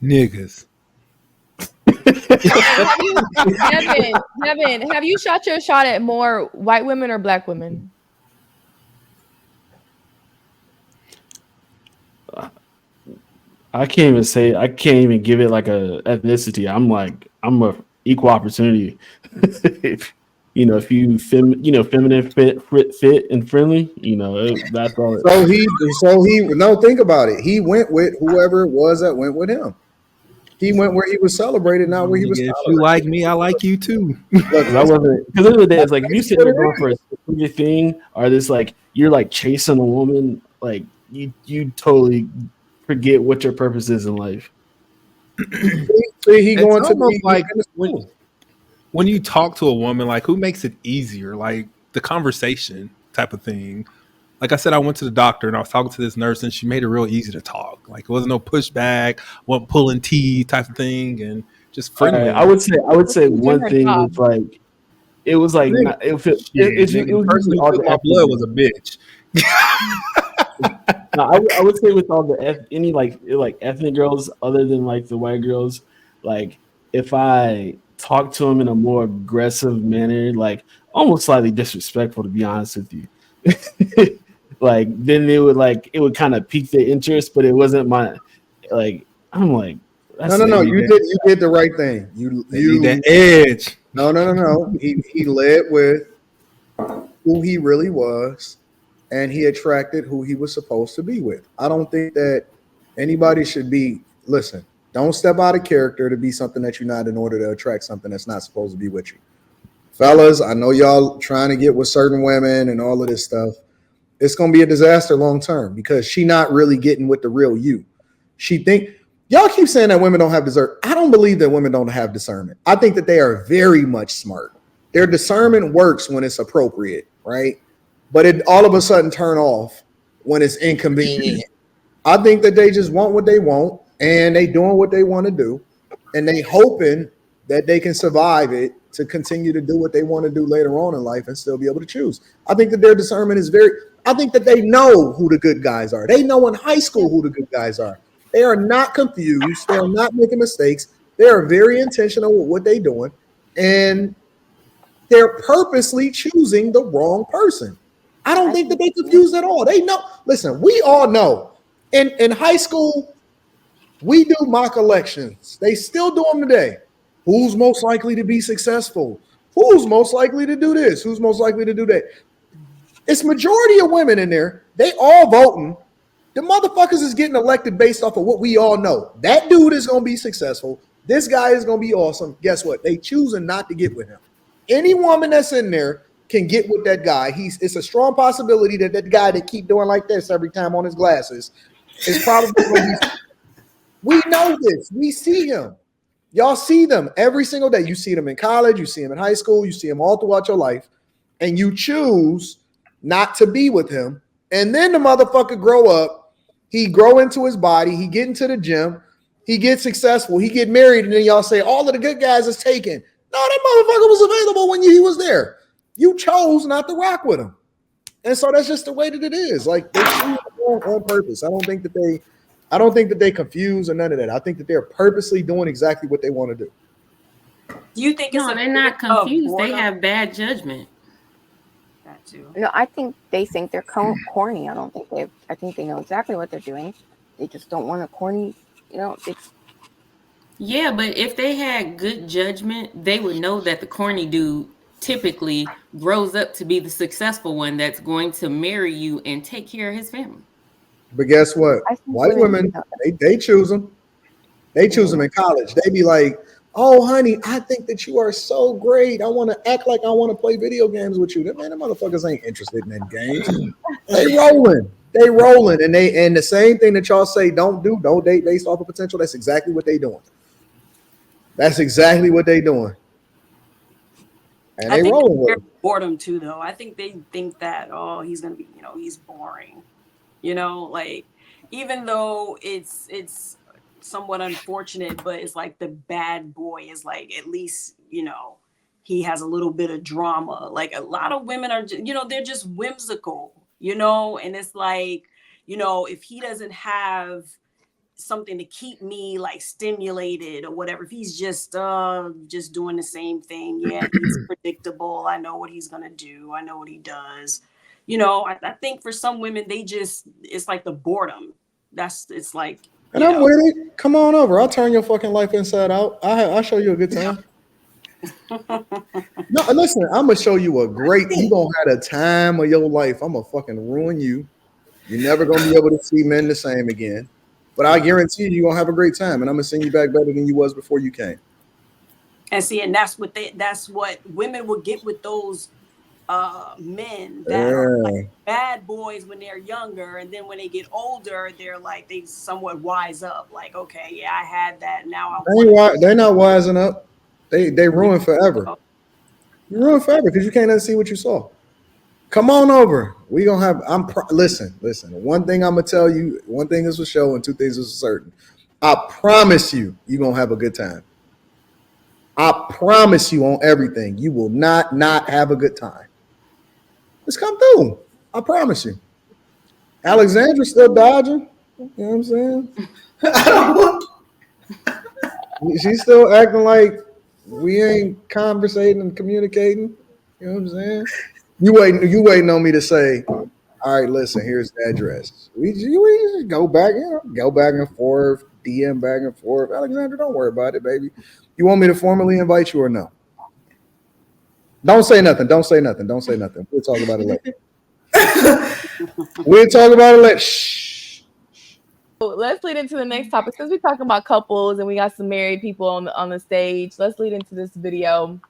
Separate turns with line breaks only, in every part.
Niggas.
Devin, have you shot your shot at more white women or black women?
I can't even give it like a ethnicity. I'm a equal opportunity. if if feminine, fit and friendly, that's all.
So he no, think about it. He went with whoever it was that went with him. He went where he was celebrated, not where he was
If you
tolerated.
like me, I like you too.
Look,
I wasn't, because at the end of the day, it's like if you sit there going for a specific thing, or this like you're like chasing a woman, like you totally forget what your purpose is in life.
see, he
It's
going to
almost
be
like when you talk to a woman, like who makes it easier, like the conversation type of thing. Like I said, I went to the doctor and I was talking to this nurse, and she made it real easy to talk. Like it wasn't no pushback, wasn't pulling teeth type of thing, and just friendly.
I would say one thing was like it was like
Nigga,
not, it was
shit,
it
the
was
person
usually
who
all
took
the
my blood was a bitch.
No, I would say with all the any like ethnic girls other than like the white girls, like if I talk to them in a more aggressive manner, like almost slightly disrespectful to be honest with you, like then it would kind of pique their interest, but it wasn't my like I'm like that's
no. You did the right thing. You
Need that edge.
no. He led with who he really was, and he attracted who he was supposed to be with. I don't think that anybody should be. Listen, don't step out of character to be something that you're not in order to attract something that's not supposed to be with you. Fellas, I know y'all trying to get with certain women and all of this stuff. It's gonna be a disaster long term because she not really getting with the real you. She think y'all keep saying that women don't have discernment. I don't believe that women don't have discernment. I think that they are very much smart. Their discernment works when it's appropriate, right? But it all of a sudden turn off when it's inconvenient. I think that they just want what they want and they doing what they want to do, and they hoping that they can survive it to continue to do what they want to do later on in life and still be able to choose. I think that their discernment is I think that they know who the good guys are. They know in high school who the good guys are. They are not confused. They are not making mistakes. They are very intentional with what they're doing, and they're purposely choosing the wrong person. I don't think that they confused at all. They know. Listen, we all know. In high school, we do mock elections. They still do them today. Who's most likely to be successful? Who's most likely to do this? Who's most likely to do that? It's majority of women in there. They all voting. The motherfuckers is getting elected based off of what we all know. That dude is going to be successful. This guy is going to be awesome. Guess what? They choosing not to get with him. Any woman that's in there can get with that guy. It's a strong possibility that that guy that keep doing like this every time on his glasses is probably going to be. We know this. We see him. Y'all see them every single day. You see them in college. You see them in high school. You see them all throughout your life. And you choose not to be with him. And then the motherfucker grow up. He grow into his body. He get into the gym. He gets successful. He get married. And then y'all say, all of the good guys is taken. No, that motherfucker was available when he was there. You chose not to rock with him. And so that's just the way that it is. Like they choose on purpose. I don't think that they confuse or none of that. I think that they're purposely doing exactly what they want to do.
Do you think
they're not confused? They have bad judgment.
That too.
No, I think they think they're corny. I think they know exactly what they're doing. They just don't want a corny,
Yeah, but if they had good judgment, they would know that the corny dude typically grows up to be the successful one that's going to marry you and take care of his family.
But guess what? White women, they choose them. They choose them in college. They be like, oh, honey, I think that you are so great. I want to act like I want to play video games with you. Man, the motherfuckers ain't interested in them games. They rolling. And the same thing that y'all say don't date based off of potential. That's exactly what they doing. And they rolling with it.
Boredom too, though. I think they think that, oh, he's gonna be, he's boring. Like even though it's somewhat unfortunate, but it's like the bad boy is like at least he has a little bit of drama. Like a lot of women are, they're just whimsical, and it's like if he doesn't have something to keep me like stimulated or whatever, if he's just doing the same thing, yeah, he's predictable. I know what he's gonna do. I know what he does. You know, I think for some women, it's like the boredom. It's like,
and I'm with it. Come on over. I'll turn your fucking life inside out. I'll show you a good time. No, listen, I'm gonna show you a great. You gonna have the time of your life. I'm gonna fucking ruin you. You're never gonna be able to see men the same again. But I guarantee you're gonna have a great time, and I'm gonna send you back better than you was before you came.
And see, and that's what women will get with those men that are like bad boys when they're younger, and then when they get older, they somewhat wise up. Like, okay, yeah, I had that. Now
they're not wising up. They ruin forever. You ruin forever because you can't unsee what you saw. Come on over. We gonna have. Listen. One thing I'm gonna tell you. One thing is for sure, and two things is for certain. I promise you're gonna have a good time. I promise you on everything. You will not have a good time. Just come through. I promise you. Alexandra's still dodging. You know what I'm saying? She's still acting like we ain't conversating and communicating. You know what I'm saying? You waiting on me to say, all right, listen, here's the address. We just go back and forth, DM back and forth. Alexandra, don't worry about it, baby. You want me to formally invite you or no? Don't say nothing. We'll talk about it later. Shh.
Let's lead into the next topic. Since we're talking about couples and we got some married people on the stage, let's lead into this video.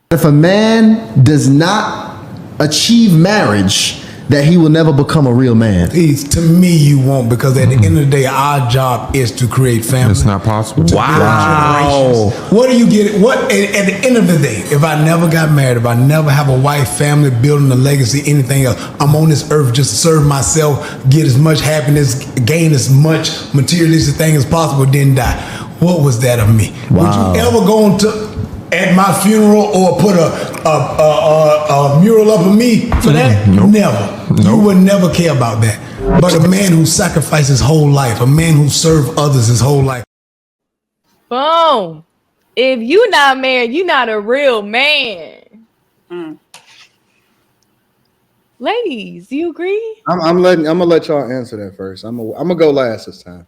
If a man does not achieve marriage, that he will never become a real man.
To me, you won't, because at the end of the day, our job is to create family.
It's not possible.
Wow. What do you get? What at the end of the day, if I never got married, if I never have a wife, family, building a legacy, anything else, I'm on this earth just to serve myself, get as much happiness, gain as much materialistic thing as possible, then die. What was that of me? Wow. Would you ever go into at my funeral or put a mural up of me for that?
Nope.
Never.
Nope.
You would never care about that. But a man who sacrificed his whole life, a man who served others his whole life.
Boom. If you're not married, you're not a real man. Ladies, do you agree?
I'm gonna let y'all answer that first. I'm gonna go last this time.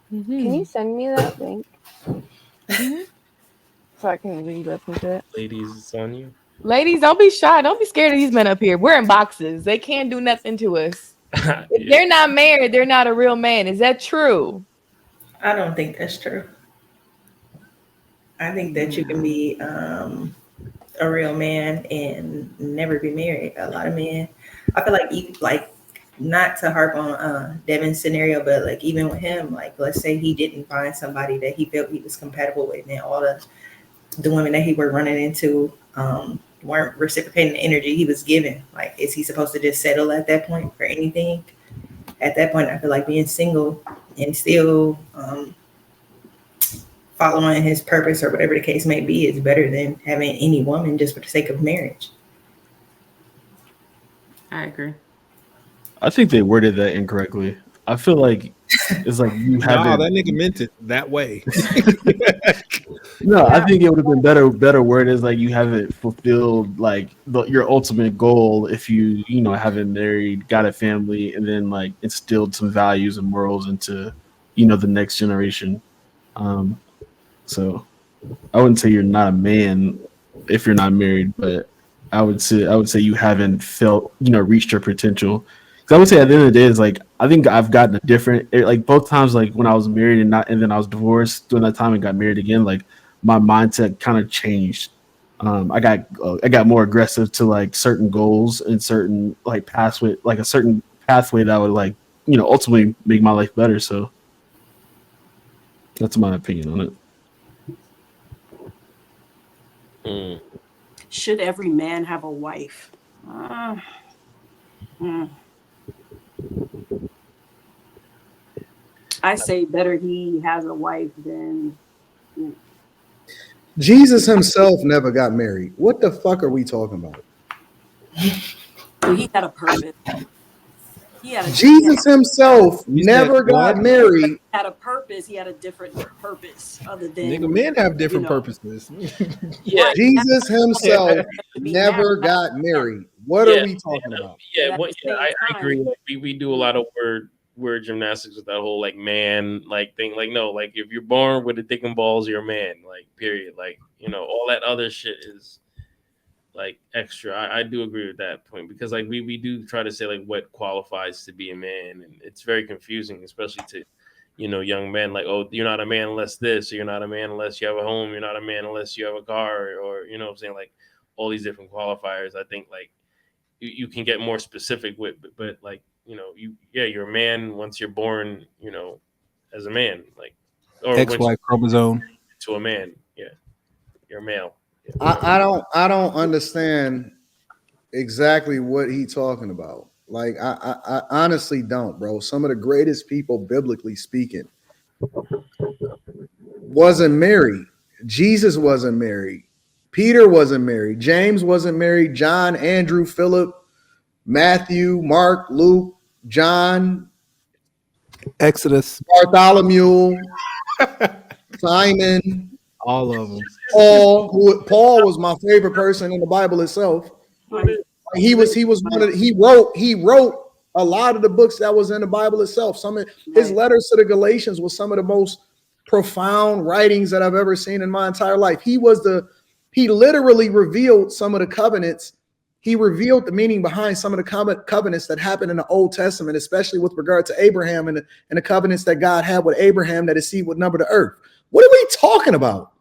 Can you send me that link? So I can re-listen to it.
Ladies, it's on you.
Ladies, don't be shy. Don't be scared of these men up here. We're in boxes. They can't do nothing to us. If they're not married, they're not a real man. Is that true?
I don't think that's true. I think that you can be a real man and never be married. A lot of men, I feel like not to harp on Devin's scenario, but like even with him, like let's say he didn't find somebody that he felt he was compatible with, and all the women that he were running into weren't reciprocating the energy he was given. Like, is he supposed to just settle at that point for anything? At that point, I feel like being single and still following his purpose or whatever the case may be is better than having any woman just for the sake of marriage.
I agree.
I think they worded that incorrectly. I feel like it's like you haven't.
No, that nigga meant it that way.
No, I think it would have been better word is like you haven't fulfilled like your ultimate goal if you haven't married, got a family, and then like instilled some values and morals into the next generation. So I wouldn't say you're not a man if you're not married, but I would say you haven't felt reached your potential. Because I would say at the end of the day, it's like I think I've gotten a different like both times, like when I was married and then I was divorced during that time and got married again, like my mindset kind of changed. I got more aggressive to like certain goals and certain like pathway, like a certain pathway that would like ultimately make my life better. So that's my opinion on it.
Should every man have a wife? I say better he has a wife than.
Jesus himself never got married. What the fuck are we talking about?
He had a purpose.
Jesus himself never got married.
Had a purpose. He had a different purpose other than
Nigga, men have different purposes.
Yeah,
Jesus himself never got married. What are we talking about?
Yeah, I agree. Like, we do a lot of word gymnastics with that whole like man like thing. Like no, like if you're born with a dick and balls, you're a man. Like period. Like all that other shit is like extra. I do agree with that point because like we do try to say like what qualifies to be a man, and it's very confusing, especially to young men. Like, oh, you're not a man unless this, or you're not a man unless you have a home, you're not a man unless you have a car, or what I'm saying, like all these different qualifiers. I think like you can get more specific with, but like you're a man once you're born, as a man, like or
XY chromosome
to a man. Yeah, you're a male.
I don't understand exactly what he's talking about. Like I honestly don't, bro. Some of the greatest people, biblically speaking, wasn't married. Jesus wasn't married. Peter wasn't married. James wasn't married. John, Andrew, Philip, Matthew, Mark, Luke, John,
Exodus,
Bartholomew, Simon.
All of them.
Paul was my favorite person in the Bible itself. He wrote a lot of the books that was in the Bible itself. Some of his letters to the Galatians was some of the most profound writings that I've ever seen in my entire life. He literally revealed some of the covenants. He revealed the meaning behind some of the covenants that happened in the Old Testament, especially with regard to Abraham and the covenants that God had with Abraham, that his seed would number the earth. What are we talking about?